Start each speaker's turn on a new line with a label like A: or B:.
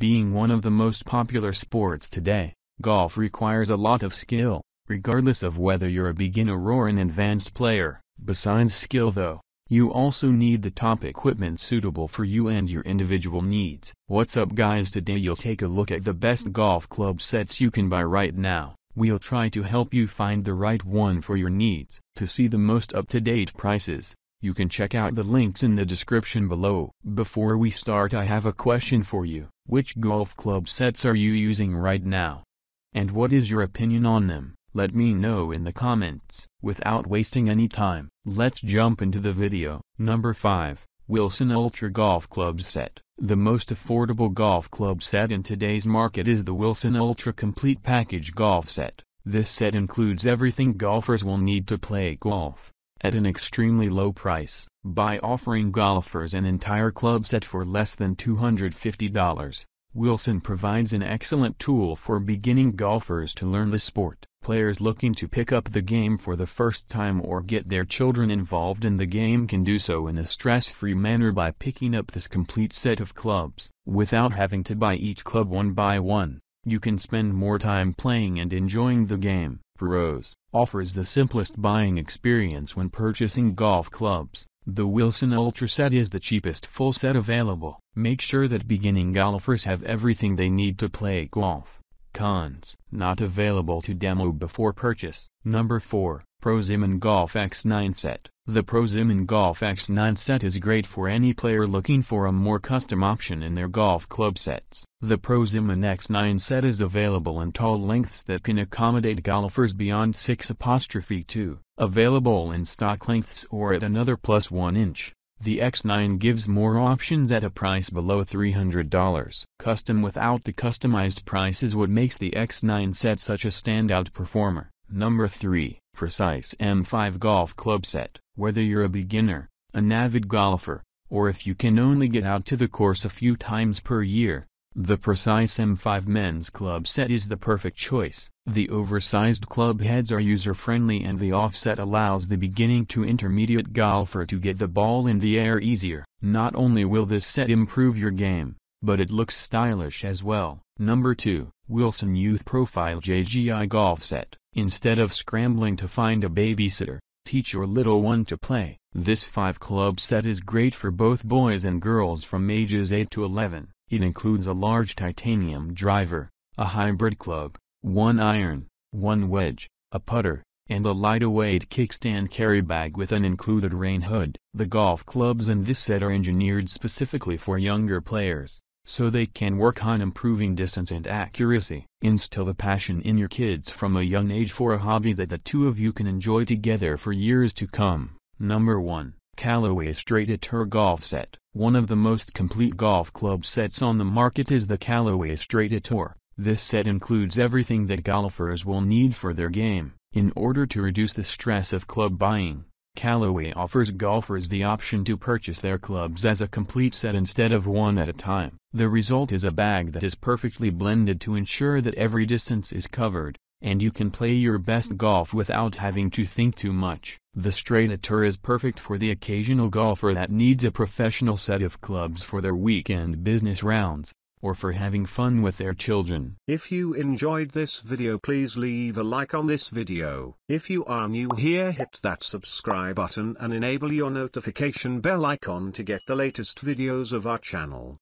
A: Being one of the most popular sports today, golf requires a lot of skill, regardless of whether you're a beginner or an advanced player. Besides skill though, you also need the top equipment suitable for you and your individual needs. What's up guys, today you'll take a look at the best golf club sets you can buy right now. We'll try to help you find the right one for your needs. To see the most up-to-date prices, you can check out the links in the description below. Before we start, I have a question for you. Which golf club sets are you using right now? And what is your opinion on them? Let me know in the comments. Without wasting any time, let's jump into the video. Number 5. Wilson Ultra Golf Club Set. The most affordable golf club set in today's market is the Wilson Ultra Complete Package Golf Set. This set includes everything golfers will need to play golf, at an extremely low price. By offering golfers an entire club set for less than $250, Wilson provides an excellent tool for beginning golfers to learn the sport. Players looking to pick up the game for the first time or get their children involved in the game can do so in a stress-free manner by picking up this complete set of clubs. Without having to buy each club one by one, you can spend more time playing and enjoying the game. Pros offers the simplest buying experience when purchasing golf clubs. The Wilson Ultra Set is the cheapest full set available. Make sure that beginning golfers have everything they need to play golf. Cons: not available to demo before purchase. Number 4. Prosimmon Golf X9 Set. The Prosimmon Golf X9 Set is great for any player looking for a more custom option in their golf club sets. The Prosimmon X9 Set is available in tall lengths that can accommodate golfers beyond 6'2", available in stock lengths or at another +1 inch. The X9 gives more options at a price below $300. Custom without the customized price is what makes the X9 set such a standout performer. Number 3. Precise M5 Golf Club Set. Whether you're a beginner, an avid golfer, or if you can only get out to the course a few times per year, the Precise M5 Men's Club Set is the perfect choice. The oversized club heads are user-friendly and the offset allows the beginning to intermediate golfer to get the ball in the air easier. Not only will this set improve your game, but it looks stylish as well. Number 2. Wilson Youth Profile JGI Golf Set. Instead of scrambling to find a babysitter, teach your little one to play. This 5-club set is great for both boys and girls from ages 8 to 11. It includes a large titanium driver, a hybrid club, 1 iron, 1 wedge, a putter, and a lightweight kickstand carry bag with an included rain hood. The golf clubs in this set are engineered specifically for younger players, so they can work on improving distance and accuracy. Instill the passion in your kids from a young age for a hobby that the two of you can enjoy together for years to come. Number 1. Callaway Straight At Her Golf Set. One of the most complete golf club sets on the market is the Callaway Straight At Her. This set includes everything that golfers will need for their game. In order to reduce the stress of club buying, Callaway offers golfers the option to purchase their clubs as a complete set instead of one at a time. The result is a bag that is perfectly blended to ensure that every distance is covered, and you can play your best golf without having to think too much. The Straight At Her is perfect for the occasional golfer that needs a professional set of clubs for their weekend business rounds, or for having fun with their children.
B: If you enjoyed this video, please leave a like on this video. If you are new here, hit that subscribe button and enable your notification bell icon to get the latest videos of our channel.